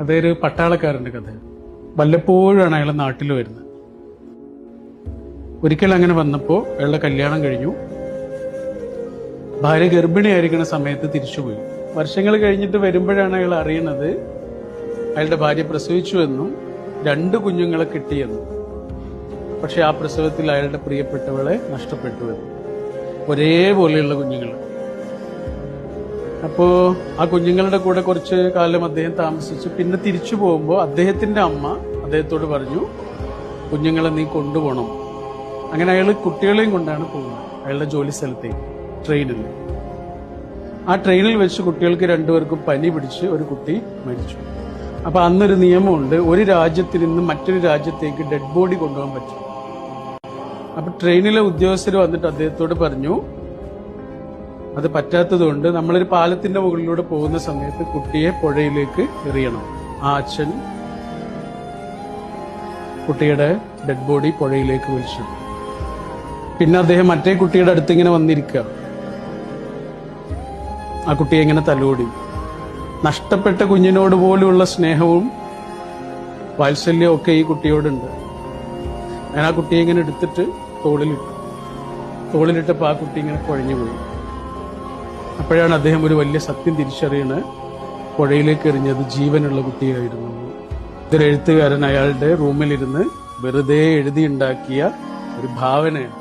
അതൊരു പട്ടാളക്കാരന്റെ കഥ. വല്ലപ്പോഴാണ് അയാൾ നാട്ടിൽ വരുന്നത്. ഒരിക്കൽ അങ്ങനെ വന്നപ്പോൾ അയാളുടെ കല്യാണം കഴിഞ്ഞു. ഭാര്യ ഗർഭിണിയായിരിക്കുന്ന സമയത്ത് തിരിച്ചുപോയി. വർഷങ്ങൾ കഴിഞ്ഞിട്ട് വരുമ്പോഴാണ് അയാൾ അറിയുന്നത് അയാളുടെ ഭാര്യ പ്രസവിച്ചു എന്നും 2 കുഞ്ഞുങ്ങളെ കിട്ടിയെന്നും. പക്ഷെ ആ പ്രസവത്തിൽ അയാളുടെ പ്രിയപ്പെട്ടവളെ നഷ്ടപ്പെട്ടു എന്നും. ഒരേപോലെയുള്ള കുഞ്ഞുങ്ങൾ. അപ്പോ ആ കുഞ്ഞുങ്ങളുടെ കൂടെ കുറച്ച് കാലം അദ്ദേഹം താമസിച്ചു. പിന്നെ തിരിച്ചു പോകുമ്പോൾ അദ്ദേഹത്തിന്റെ അമ്മ അദ്ദേഹത്തോട് പറഞ്ഞു, കുഞ്ഞുങ്ങളെ നീ കൊണ്ടുപോകണം. അങ്ങനെ അയാൾ കുട്ടികളെയും കൊണ്ടാണ് പോകുന്നത് അയാളുടെ ജോലി സ്ഥലത്തേക്ക്, ട്രെയിനിൽ. ആ ട്രെയിനിൽ വെച്ച് കുട്ടികൾക്ക് 2 പേർക്കും പനി പിടിച്ച് ഒരു കുട്ടി മരിച്ചു. അപ്പൊ അന്നൊരു നിയമമുണ്ട്, ഒരു രാജ്യത്തിൽ നിന്ന് മറ്റൊരു രാജ്യത്തേക്ക് ഡെഡ് ബോഡി കൊണ്ടുപോകാൻ പറ്റും. അപ്പൊ ട്രെയിനിലെ ഉദ്യോഗസ്ഥർ വന്നിട്ട് അദ്ദേഹത്തോട് പറഞ്ഞു, അത് പറ്റാത്തതുകൊണ്ട് നമ്മളൊരു പാലത്തിന്റെ മുകളിലൂടെ പോകുന്ന സമയത്ത് കുട്ടിയെ പുഴയിലേക്ക് എറിയണം. ആ അച്ഛൻ കുട്ടിയുടെ ഡെഡ് ബോഡി പുഴയിലേക്ക് വലിച്ചു. പിന്നെ അദ്ദേഹം മറ്റേ കുട്ടിയുടെ അടുത്ത് ഇങ്ങനെ വന്നിരിക്കുക. ആ കുട്ടിയെ ഇങ്ങനെ തലോടി. നഷ്ടപ്പെട്ട കുഞ്ഞിനോട് പോലുള്ള സ്നേഹവും വാത്സല്യവും ഒക്കെ ഈ കുട്ടിയോടുണ്ട്. ഞാൻ ആ കുട്ടിയെ ഇങ്ങനെ എടുത്തിട്ട് തോളിലിട്ടപ്പോൾ ആ കുട്ടി ഇങ്ങനെ കുഴഞ്ഞുപോയി. അപ്പോഴാണ് അദ്ദേഹം ഒരു വലിയ സത്യം തിരിച്ചറിയണത്, പുഴയിലേക്ക് എറിഞ്ഞത് ജീവനുള്ള കുട്ടിയായിരുന്നു. ഇതൊരു എഴുത്തുകാരൻ അയാളുടെ റൂമിലിരുന്ന് വെറുതെ എഴുതിയുണ്ടാക്കിയ ഒരു ഭാവനയാണ്.